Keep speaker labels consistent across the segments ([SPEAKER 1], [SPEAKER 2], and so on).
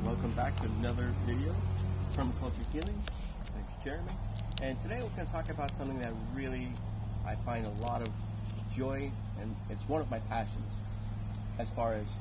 [SPEAKER 1] welcome back to another video, Permaculture Healing. My name's Jeremy, and today we're going to talk about something that really I find a lot of joy, and it's one of my passions as far as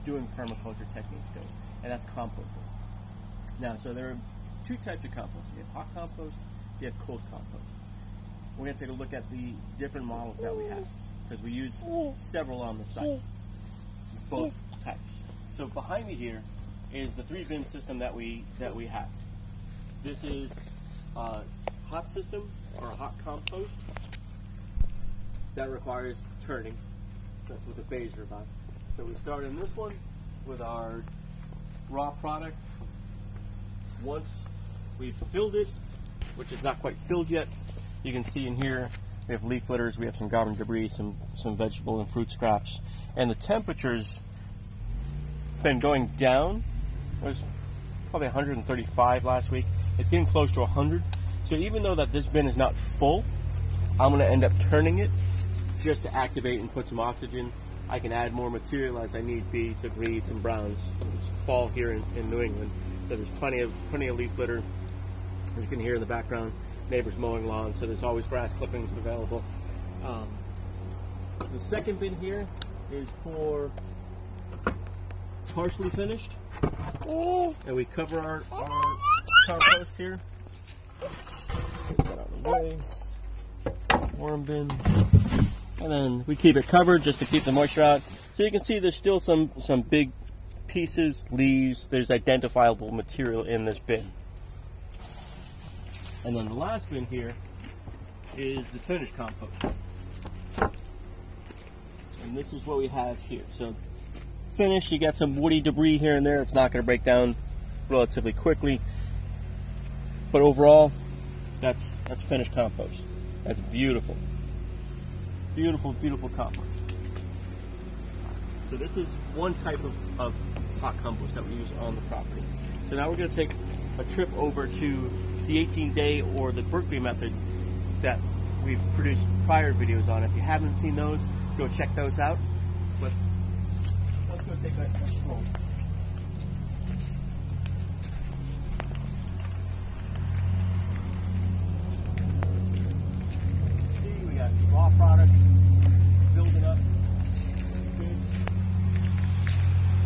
[SPEAKER 1] doing permaculture techniques goes, and that's composting. Now, so there are two types of compost. You have hot compost, you have cold compost. We're going to take a look at the different models that we have, because we use several on the site, both types. So behind me here is the 3-bin system that we have. This is a hot system, or a hot compost, that requires turning. So that's what the bays are about. So we start in this one with our raw product. Once we've filled it, which is not quite filled yet, you can see in here we have leaf litters, we have some garbage debris, some vegetable and fruit scraps, and the temperature's been going down. It was probably 135 last week. It's getting close to 100. So even though that this bin is not full, I'm going to end up turning it just to activate and put some oxygen. I can add more material as I need be, so greens and browns. It's fall here in New England, so there's plenty of leaf litter. As you can hear in the background, neighbors mowing lawns, so there's always grass clippings available. The second bin here is for partially finished, and we cover our compost here. Get that out of the way. Worm bin, and then we keep it covered just to keep the moisture out. So you can see there's still some big pieces, leaves. There's identifiable material in this bin. And then the last bin here is the finished compost, and this is what we have here. So finished, you got some woody debris here and there. It's not going to break down relatively quickly, but overall that's finished compost. That's beautiful, beautiful compost. So this is one type of hot compost that we use on the property. So now we're going to take a trip over to the 18-day or the Berkeley Method that we've produced prior videos on. If you haven't seen those, go check those out. But let's go take a stroll. See, we got raw product building up. Good.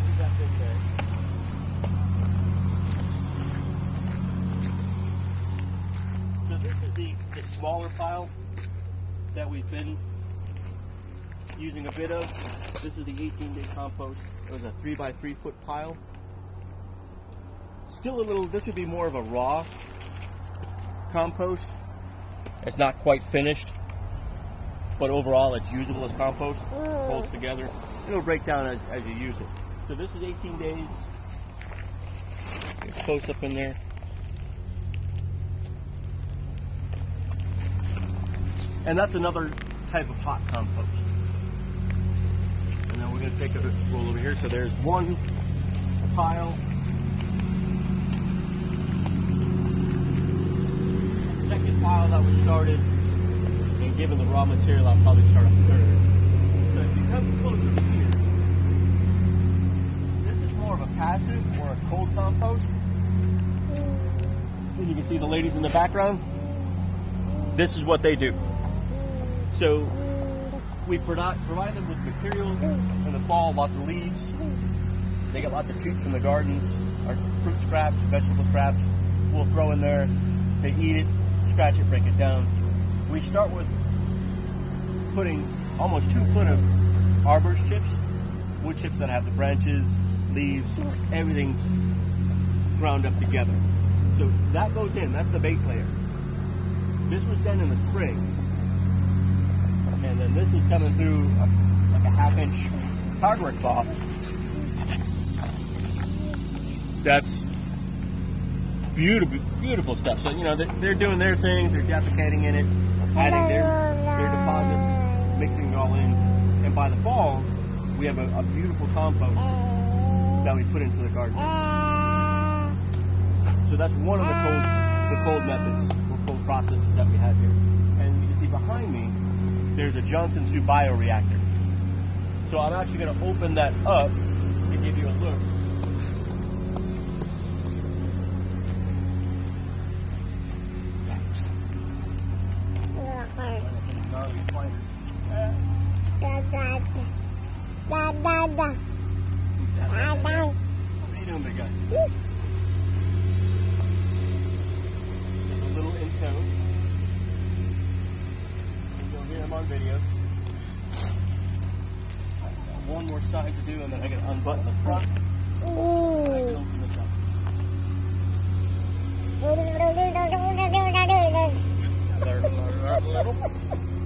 [SPEAKER 1] Leave that thing there. So this is the smaller pile that we've been using a bit of. This is the 18-day compost. It was a 3x3 foot pile. Still a little, this would be more of a raw compost. It's not quite finished, but overall it's usable as compost. Holds together. It'll break down as you use it. So this is 18 days. Get close up in there. And that's another type of hot compost. And then we're going to take a roll over here. So there's one pile. The second pile that we started, and given the raw material, I'll probably start a third. So if you come closer to here, this is more of a passive or a cold compost. And you can see the ladies in the background. This is what they do. So we provide them with material in the fall, lots of leaves. They get lots of treats from the gardens, our fruit scraps, vegetable scraps. We'll throw in there. They eat it, scratch it, break it down. We start with putting almost 2 foot of arborist chips, wood chips that have the branches, leaves, everything ground up together. So that goes in, that's the base layer. This was done in the spring. And then this is coming through like a 1/2-inch hardware cloth. That's beautiful stuff. So, you know, they're doing their thing, they're defecating in it, adding their deposits, mixing it all in. And by the fall, we have a beautiful compost that we put into the garden. So that's one of the cold methods, or cold processes that we have here. And you can see behind me, there's a Johnson Zoo bioreactor. So I'm actually going to open that up and give you a look. What are you doing, big guy? There's a little in tone. You'll hear him on videos. I got one more side to do, and then I got to unbutton the front. And I can open this up.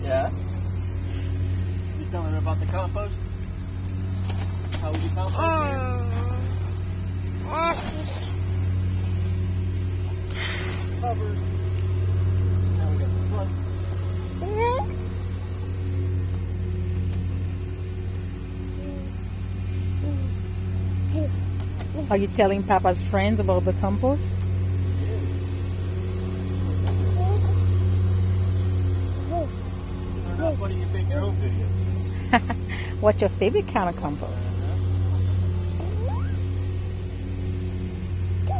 [SPEAKER 1] Yeah? You telling her about the compost? How would you compost here? Covered. Now we got the fronts.
[SPEAKER 2] Are you telling Papa's friends about the compost?
[SPEAKER 1] Why do you make your own videos?
[SPEAKER 2] What's your favorite kind of compost?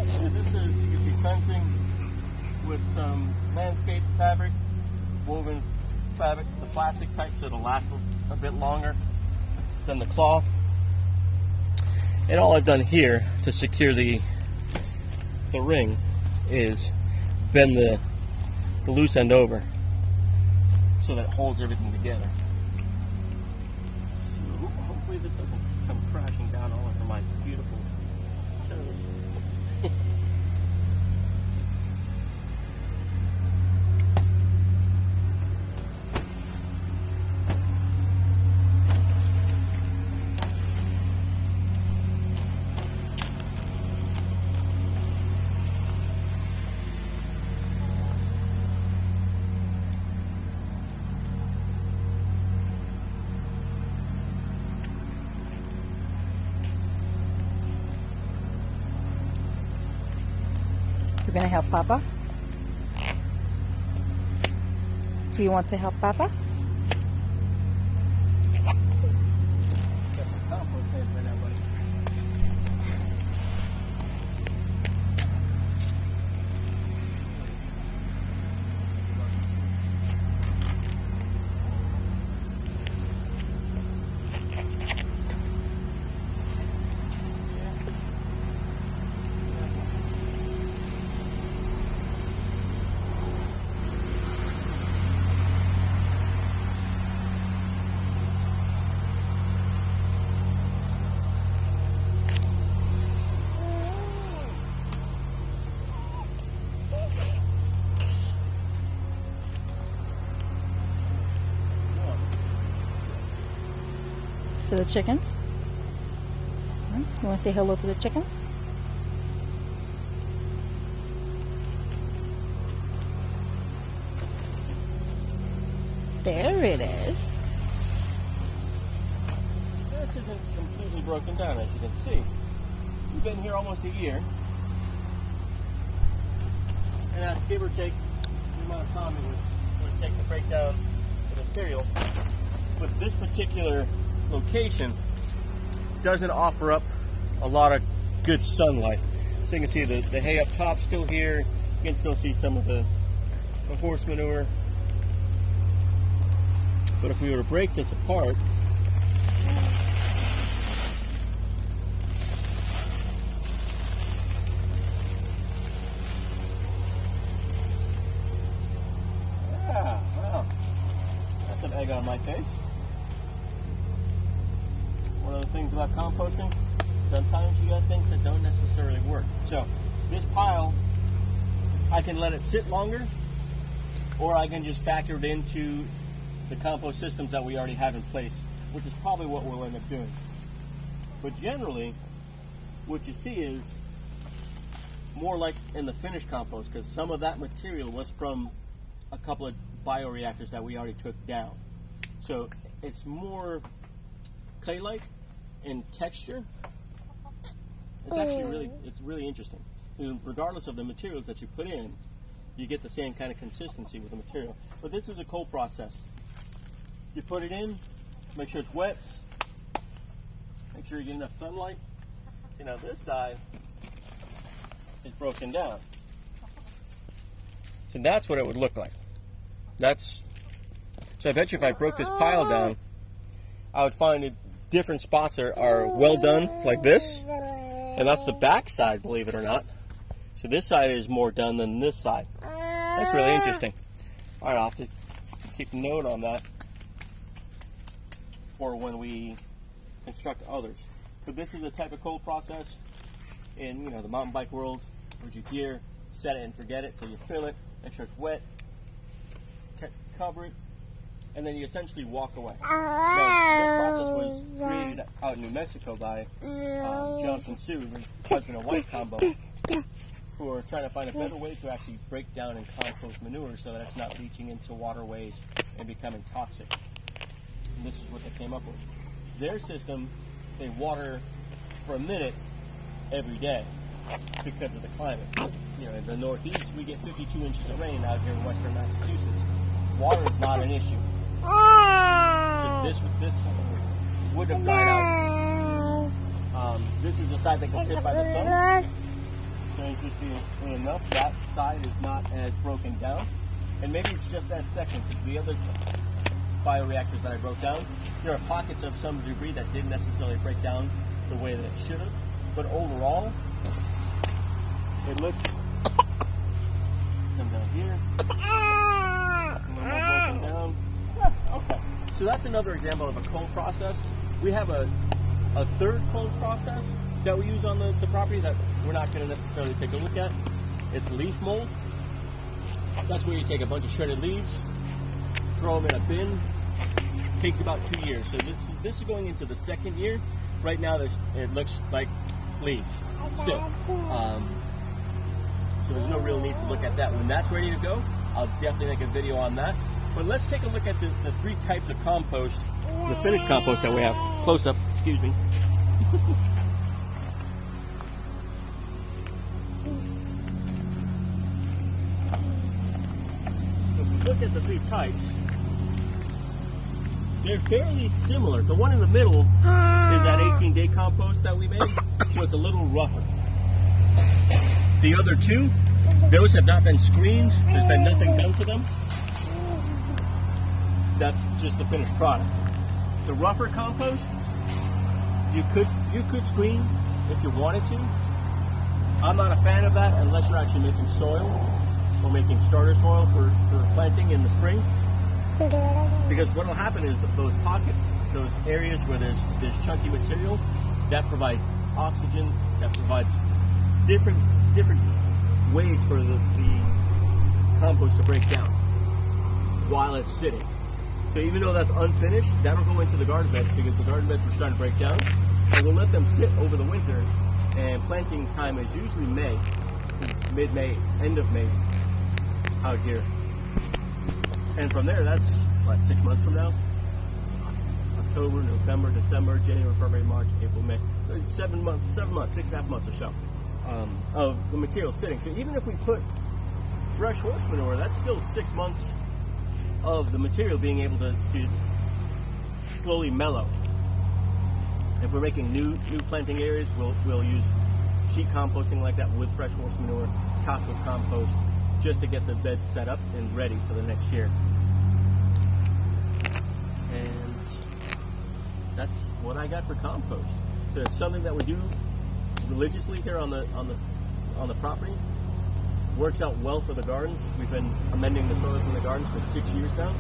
[SPEAKER 1] So this is, you can see fencing with some landscape fabric, woven fabric, the plastic type, so it'll last a bit longer than the cloth. And all I've done here to secure the ring is bend the loose end over so that it holds everything together. So hopefully this doesn't come crashing down all over my beautiful toes.
[SPEAKER 2] You're gonna help Papa? Do you want to help Papa? To the chickens. You want to say hello to the chickens? There it is.
[SPEAKER 1] This isn't completely broken down, as you can see. We've been here almost a year. And that's give or take the amount of time it would take to break down the material. But this particular location doesn't offer up a lot of good sunlight. So you can see the hay up top still here. You can still see some of the horse manure. But if we were to break this apart, well, that's an egg on my face. One of the things about composting, sometimes you got things that don't necessarily work. So this pile, I can let it sit longer, or I can just factor it into the compost systems that we already have in place, which is probably what we'll end up doing. But generally, what you see is more like in the finished compost, because some of that material was from a couple of bioreactors that we already took down. So it's more clay-like in texture. It's actually really interesting. And regardless of the materials that you put in, you get the same kind of consistency with the material. But this is a cold process. You put it in, make sure it's wet, make sure you get enough sunlight. See, now this side is broken down. So that's what it would look like. So I bet you if I broke this pile down, I would find that different spots are well done, like this. And that's the back side, believe it or not. So this side is more done than this side. That's really interesting. All right, I'll have to keep note on that for when we construct others. But this is a type of cold process in, the mountain bike world, where's your gear, set it and forget it. So you fill it, make sure it's wet, cover it, and then you essentially walk away. Now, this process was created out in New Mexico by Johnson Sue, the husband and wife combo, who are trying to find a better way to actually break down and compost manure so that it's not leaching into waterways and becoming toxic. And this is what they came up with. Their system, they water for a minute every day because of the climate. In the Northeast, we get 52 inches of rain out here in western Massachusetts. Water is not an issue. This would have dried out. This is the side that gets hit by the sun. So interestingly enough, that side is not as broken down. And maybe it's just that section, because the other bioreactors that I broke down, there are pockets of some debris that didn't necessarily break down the way that it should have. But overall, it looks, come down here, that's a little more broken down. Yeah, okay. So that's another example of a cold process. We have a third cold process that we use on the property that we're not going to necessarily take a look at. It's leaf mold. That's where you take a bunch of shredded leaves, throw them in a bin. Takes about 2 years. So this is going into the second year. Right now, it looks like leaves still. So there's no real need to look at that. When that's ready to go, I'll definitely make a video on that. But let's take a look at the three types of compost, the finished compost that we have. Close up, excuse me. If we look at the three types, they're fairly similar. The one in the middle is that 18-day compost that we made, so it's a little rougher. The other two, those have not been screened. There's been nothing done to them. That's just the finished product. The rougher compost, you could screen if you wanted to. I'm not a fan of that unless you're actually making soil or making starter soil for planting in the spring. Because what will happen is that those pockets, those areas where there's chunky material, that provides oxygen, that provides different ways for the compost to break down while it's sitting. So even though that's unfinished, that'll go into the garden beds because the garden beds are starting to break down. And we'll let them sit over the winter, and planting time is usually May, mid-May, end of May out here. And from there, that's, what, 6 months from now? October, November, December, January, February, March, April, May. So 7 months, 6.5 months or so of the material sitting. So even if we put fresh horse manure, that's still 6 months of the material being able to slowly mellow. If we're making new planting areas, we'll use sheet composting like that with fresh horse manure, topped with compost, just to get the bed set up and ready for the next year. And that's what I got for compost. So it's something that we do religiously here on the property. Works out well for the gardens. We've been amending the soils in the gardens for 6 years now,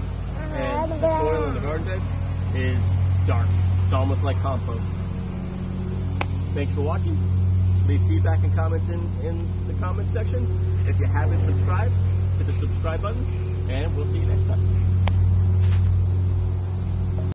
[SPEAKER 1] and the soil in the garden beds is dark. It's almost like compost. Thanks for watching. Leave feedback and comments in the comment section. If you haven't subscribed, hit the subscribe button, and we'll see you next time.